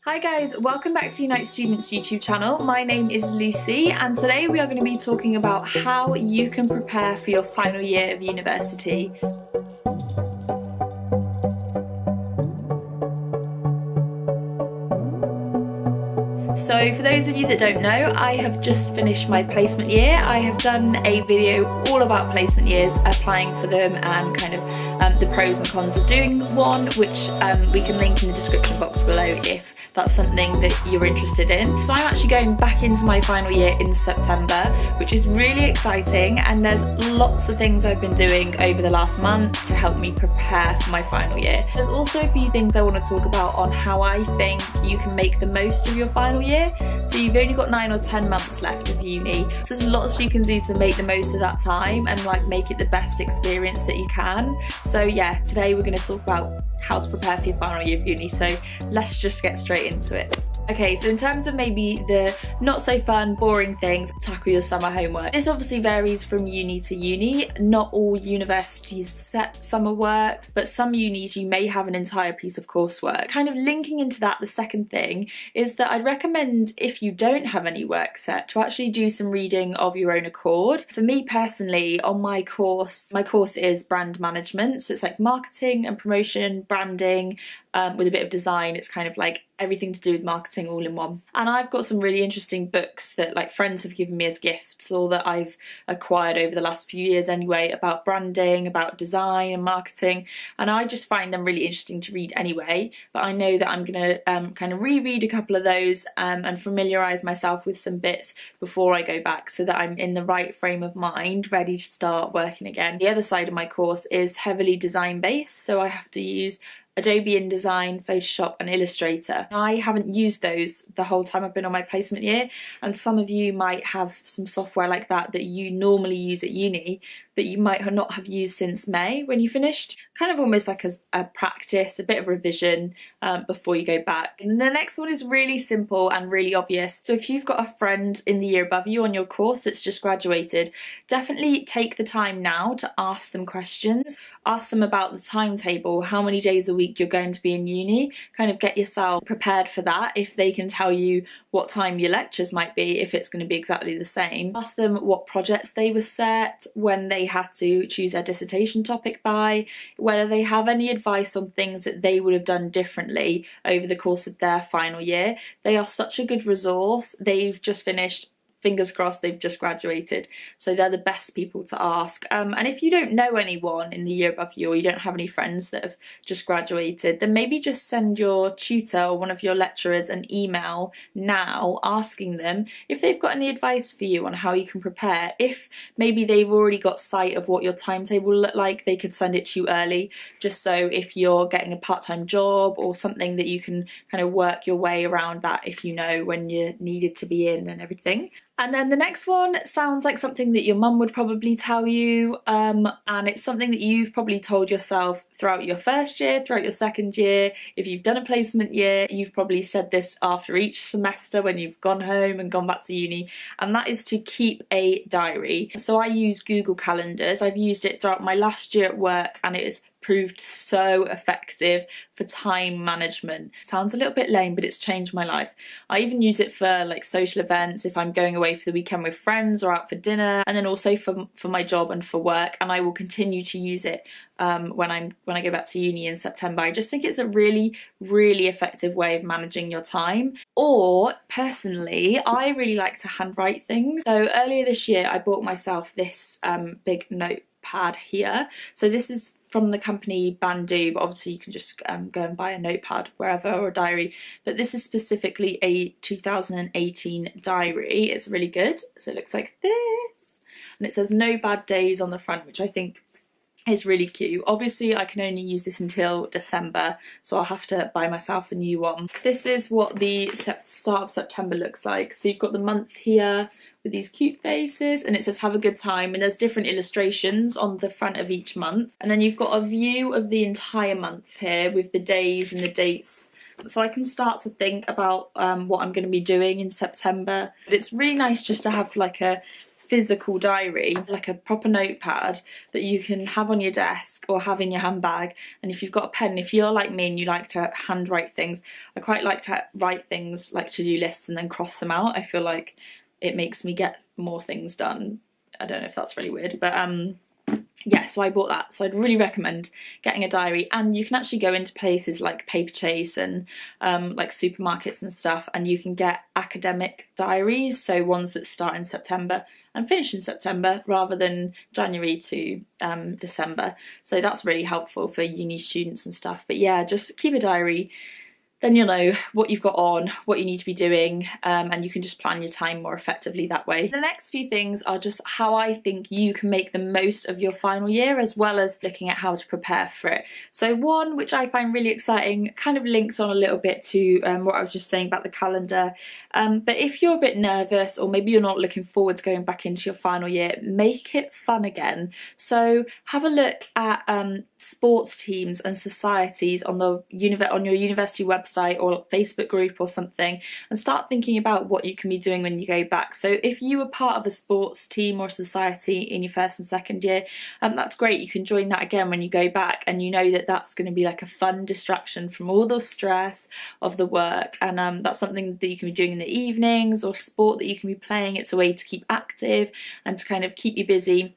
Hi guys, welcome back to Unite Students YouTube channel. My name is Lucy and today we are going to be talking about how you can prepare for your final year of university. So for those of you that don't know, I have just finished my placement year. I have done a video all about placement years, applying for them and kind of the pros and cons of doing one, which we can link in the description box below if that's something that you're interested in. So I'm actually going back into my final year in September, which is really exciting, and there's lots of things I've been doing over the last month to help me prepare for my final year. There's also a few things I want to talk about on how I think you can make the most of your final year. So you've only got 9 or 10 months left of uni. So there's lots you can do to make the most of that time and like make it the best experience that you can. So yeah, today we're going to talk about how to prepare for your final year of uni, so let's just get straight into it. Okay, so in terms of maybe the not so fun, boring things, tackle your summer homework. This obviously varies from uni to uni. Not all universities set summer work, but some unis you may have an entire piece of coursework. Kind of linking into that, the second thing is that I'd recommend, if you don't have any work set, to actually do some reading of your own accord. For me personally, on my course is brand management, so it's like marketing and promotion, branding, with a bit of design. It's kind of like everything to do with marketing all in one. And I've got some really interesting books that like friends have given me as gifts, or that I've acquired over the last few years anyway, about branding, about design and marketing, and I just find them really interesting to read anyway. But I know that I'm gonna kind of reread a couple of those and familiarise myself with some bits before I go back, so that I'm in the right frame of mind, ready to start working again. The other side of my course is heavily design based, so I have to use Adobe InDesign, Photoshop and Illustrator. I haven't used those the whole time I've been on my placement year, and some of you might have some software like that that you normally use at uni that you might not have used since May when you finished. Kind of almost like a practice, a bit of revision before you go back. And then the next one is really simple and really obvious. So if you've got a friend in the year above you on your course that's just graduated, definitely take the time now to ask them questions. Ask them about the timetable, how many days a week you're going to be in uni. Kind of get yourself prepared for that. If they can tell you what time your lectures might be, if it's going to be exactly the same. Ask them what projects they were set, when they had to choose their dissertation topic by, whether they have any advice on things that they would have done differently over the course of their final year. They are such a good resource. They've just finished. Fingers crossed, they've just graduated, so they're the best people to ask. And if you don't know anyone in the year above you, or you don't have any friends that have just graduated, then maybe just send your tutor or one of your lecturers an email now asking them if they've got any advice for you on how you can prepare. If maybe they've already got sight of what your timetable will look like, they could send it to you early, just so if you're getting a part-time job or something, that you can kind of work your way around that if you know when you're needed to be in and everything. And then the next one sounds like something that your mum would probably tell you, and it's something that you've probably told yourself throughout your first year, throughout your second year. If you've done a placement year, you've probably said this after each semester when you've gone home and gone back to uni, and that is to keep a diary. So I use Google Calendars. I've used it throughout my last year at work, and it is proved so effective for time management. Sounds a little bit lame, but it's changed my life. I even use it for like social events, if I'm going away for the weekend with friends or out for dinner, and then also for my job and for work, and I will continue to use it when I go back to uni in September. I just think it's a really, really effective way of managing your time. Or personally, I really like to handwrite things. So earlier this year I bought myself this big notepad here. So this is from the company Bundy, but obviously you can just go and buy a notepad wherever, or a diary. But this is specifically a 2018 diary. It's really good. So it looks like this, and it says "No bad days" on the front, which I think is really cute. Obviously I can only use this until December, so I'll have to buy myself a new one. This is what the start of September looks like. So you've got the month here with these cute faces, and it says "Have a good time," and there's different illustrations on the front of each month, and then you've got a view of the entire month here with the days and the dates, so I can start to think about what I'm going to be doing in September. But it's really nice just to have like a physical diary, like a proper notepad that you can have on your desk or have in your handbag. And if you've got a pen, if you're like me and you like to handwrite things, I quite like to write things like to-do lists and then cross them out. I feel like it makes me get more things done. I don't know if that's really weird, but yeah, so I bought that. So I'd really recommend getting a diary, and you can actually go into places like Paperchase and like supermarkets and stuff, and you can get academic diaries, so ones that start in September and finish in September rather than January to December. So that's really helpful for uni students and stuff. But yeah, just keep a diary. Then you'll know what you've got on, what you need to be doing, and you can just plan your time more effectively that way. The next few things are just how I think you can make the most of your final year, as well as looking at how to prepare for it. So one, which I find really exciting, kind of links on a little bit to what I was just saying about the calendar. But if you're a bit nervous, or maybe you're not looking forward to going back into your final year, make it fun again. So have a look at sports teams and societies on your university website or Facebook group or something, and start thinking about what you can be doing when you go back. So if you were part of a sports team or society in your first and second year, that's great. You can join that again when you go back, and you know that that's going to be like a fun distraction from all the stress of the work, and that's something that you can be doing in the evenings, or sport that you can be playing. It's a way to keep active and to kind of keep you busy,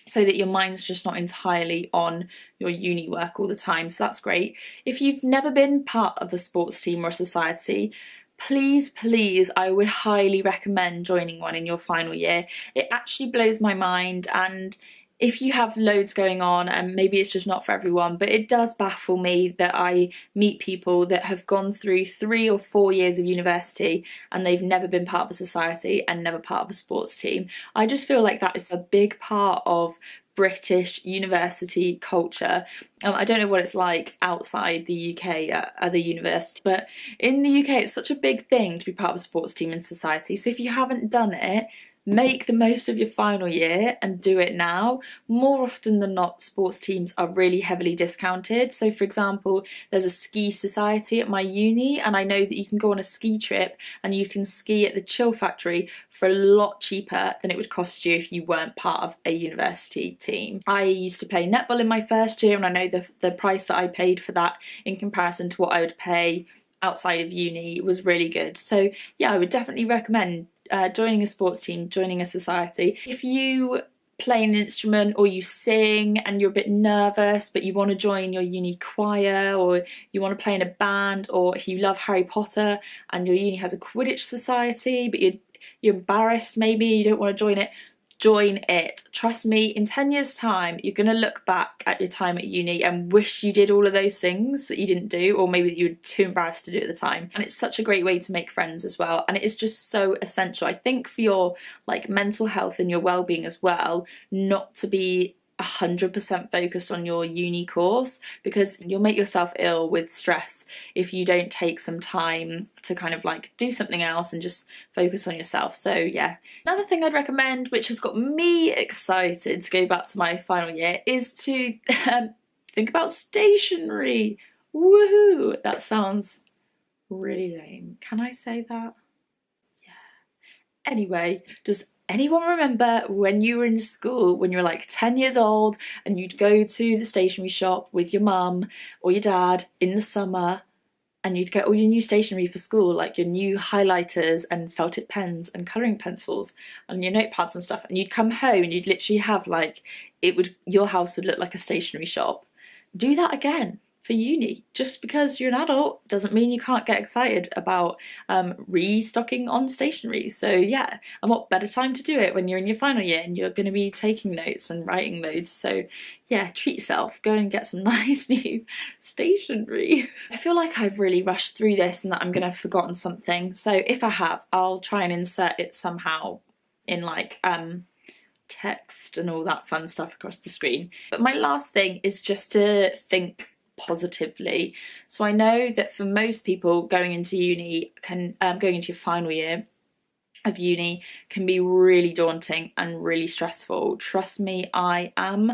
so that your mind's just not entirely on your uni work all the time. So that's great. If you've never been part of a sports team or a society, please, I would highly recommend joining one in your final year. It actually blows my mind, and if you have loads going on, and maybe it's just not for everyone, but it does baffle me that I meet people that have gone through 3 or 4 years of university and they've never been part of a society and never part of a sports team. I just feel like that is a big part of British university culture. I don't know what it's like outside the UK at other universities, but in the UK it's such a big thing to be part of a sports team in society. So if you haven't done it, make the most of your final year and do it now. More often than not, sports teams are really heavily discounted. So for example, there's a ski society at my uni, and I know that you can go on a ski trip and you can ski at the Chill Factory for a lot cheaper than it would cost you if you weren't part of a university team. I used to play netball in my first year, and I know the price that I paid for that in comparison to what I would pay outside of uni was really good. So yeah, I would definitely recommend joining a sports team, joining a society. If you play an instrument or you sing and you're a bit nervous but you want to join your uni choir, or you want to play in a band, or if you love Harry Potter and your uni has a Quidditch society but you're embarrassed, maybe you don't want to join it. Trust me, in 10 years time you're going to look back at your time at uni and wish you did all of those things that you didn't do, or maybe that you were too embarrassed to do at the time. And it's such a great way to make friends as well, and it is just so essential, I think, for your like mental health and your well-being as well, not to be 100% focused on your uni course, because you'll make yourself ill with stress if you don't take some time to kind of like do something else and just focus on yourself. So yeah, another thing I'd recommend, which has got me excited to go back to my final year, is to think about stationery. Woohoo! That sounds really lame. Can I say that? Yeah. Anyway, does anyone remember when you were in school, when you were like 10 years old and you'd go to the stationery shop with your mum or your dad in the summer, and you'd get all your new stationery for school, like your new highlighters and felt tip pens and colouring pencils and your notepads and stuff, and you'd come home and you'd literally have like, your house would look like a stationery shop? Do that again for uni. Just because you're an adult doesn't mean you can't get excited about restocking on stationery. So yeah, and what better time to do it when you're in your final year and you're going to be taking notes and writing loads. So yeah, treat yourself, go and get some nice new stationery. I feel like I've really rushed through this and that I'm going to have forgotten something, so if I have, I'll try and insert it somehow in like text and all that fun stuff across the screen. But my last thing is just to think positively. So I know that for most people, going into uni going into your final year of uni can be really daunting and really stressful. Trust me, I am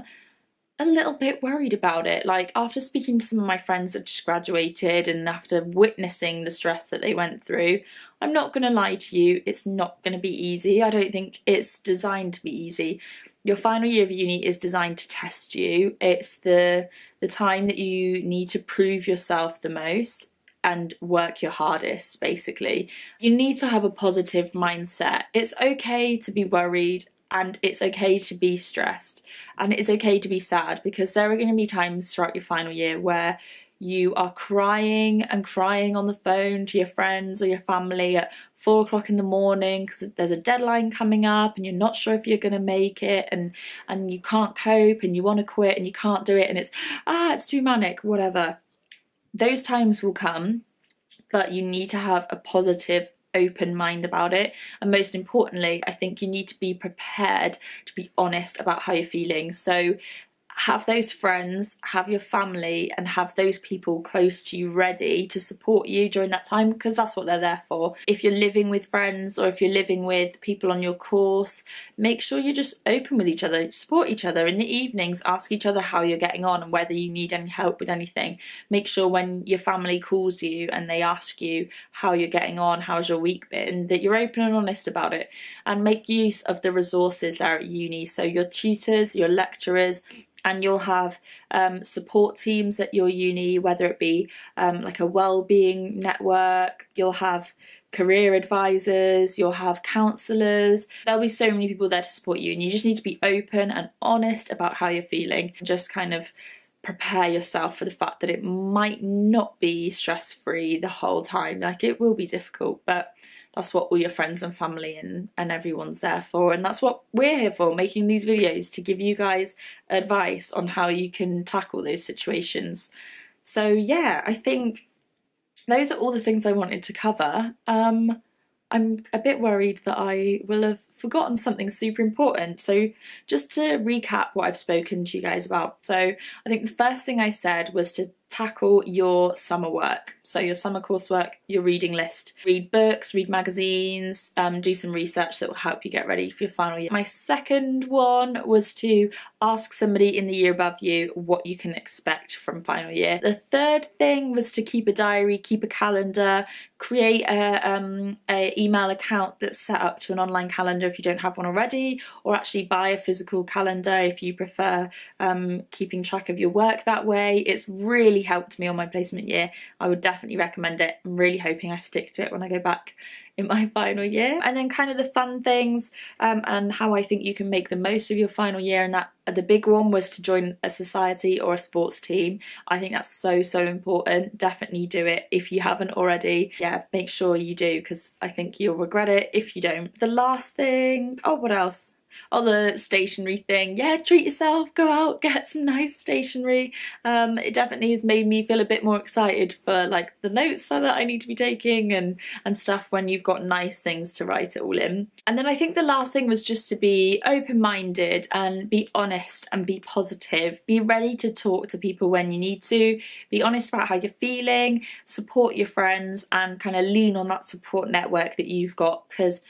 a little bit worried about it. Like, after speaking to some of my friends that just graduated and after witnessing the stress that they went through, I'm not going to lie to you, it's not going to be easy. I don't think it's designed to be easy. Your final year of uni is designed to test you. It's the time that you need to prove yourself the most and work your hardest, basically. You need to have a positive mindset. It's okay to be worried, and it's okay to be stressed, and it's okay to be sad, because there are going to be times throughout your final year where you are crying and crying on the phone to your friends or your family at 4 o'clock in the morning because there's a deadline coming up and you're not sure if you're going to make it, and you can't cope and you want to quit and you can't do it, and it's too manic, whatever. Those times will come, but you need to have a positive, open mind about it. And most importantly, I think you need to be prepared to be honest about how you're feeling. So have those friends, have your family, and have those people close to you ready to support you during that time, because that's what they're there for. If you're living with friends or if you're living with people on your course, make sure you're just open with each other, support each other. In the evenings, ask each other how you're getting on and whether you need any help with anything. Make sure when your family calls you and they ask you how you're getting on, how's your week been, that you're open and honest about it. And make use of the resources there at uni, so your tutors, your lecturers, and you'll have support teams at your uni, whether it be like a well-being network, you'll have career advisors, you'll have counsellors. There'll be so many people there to support you, and you just need to be open and honest about how you're feeling. Just kind of prepare yourself for the fact that it might not be stress-free the whole time. Like, it will be difficult, but that's what all your friends and family and everyone's there for, and that's what we're here for, making these videos to give you guys advice on how you can tackle those situations. So yeah, I think those are all the things I wanted to cover. I'm a bit worried that I will have forgotten something super important. So just to recap what I've spoken to you guys about. So I think the first thing I said was to tackle your summer work. So your summer coursework, your reading list. Read books, read magazines, do some research that will help you get ready for your final year. My second one was to ask somebody in the year above you what you can expect from final year. The third thing was to keep a diary, keep a calendar, create a email account that's set up to an online calendar if you don't have one already, or actually buy a physical calendar if you prefer keeping track of your work that way. It's really helped me on my placement year. I would definitely recommend it. I'm really hoping I stick to it when I go back in my final year. And then kind of the fun things and how I think you can make the most of your final year, and that the big one was to join a society or a sports team. I think that's so important. Definitely do it if you haven't already. Yeah, make sure you do, because I think you'll regret it if you don't. The last thing, what else? The stationery thing. Yeah, treat yourself, go out, get some nice stationery. It definitely has made me feel a bit more excited for like the notes that I need to be taking and stuff when you've got nice things to write it all in. And then I think the last thing was just to be open-minded and be honest and be positive. Be ready to talk to people when you need to. Be honest about how you're feeling, support your friends, and kind of lean on that support network that you've got, because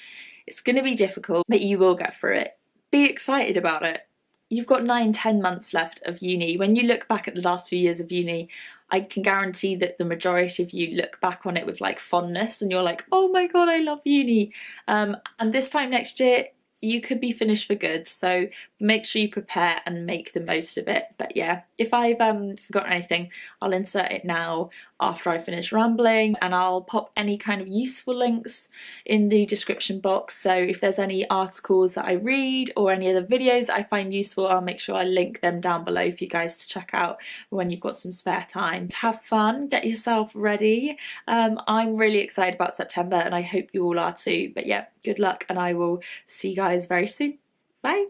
it's going to be difficult, but you will get through it. Be excited about it. You've got 9-10 months left of uni. When you look back at the last few years of uni, I can guarantee that the majority of you look back on it with like fondness, and you're like, oh my god, I love uni. And this time next year, you could be finished for good, so make sure you prepare and make the most of it. But yeah, if I've forgotten anything, I'll insert it now after I finish rambling, and I'll pop any kind of useful links in the description box. So if there's any articles that I read or any other videos that I find useful, I'll make sure I link them down below for you guys to check out when you've got some spare time. Have fun, get yourself ready. I'm really excited about September, and I hope you all are too. But yeah, good luck, and I will see you guys very soon. Bye.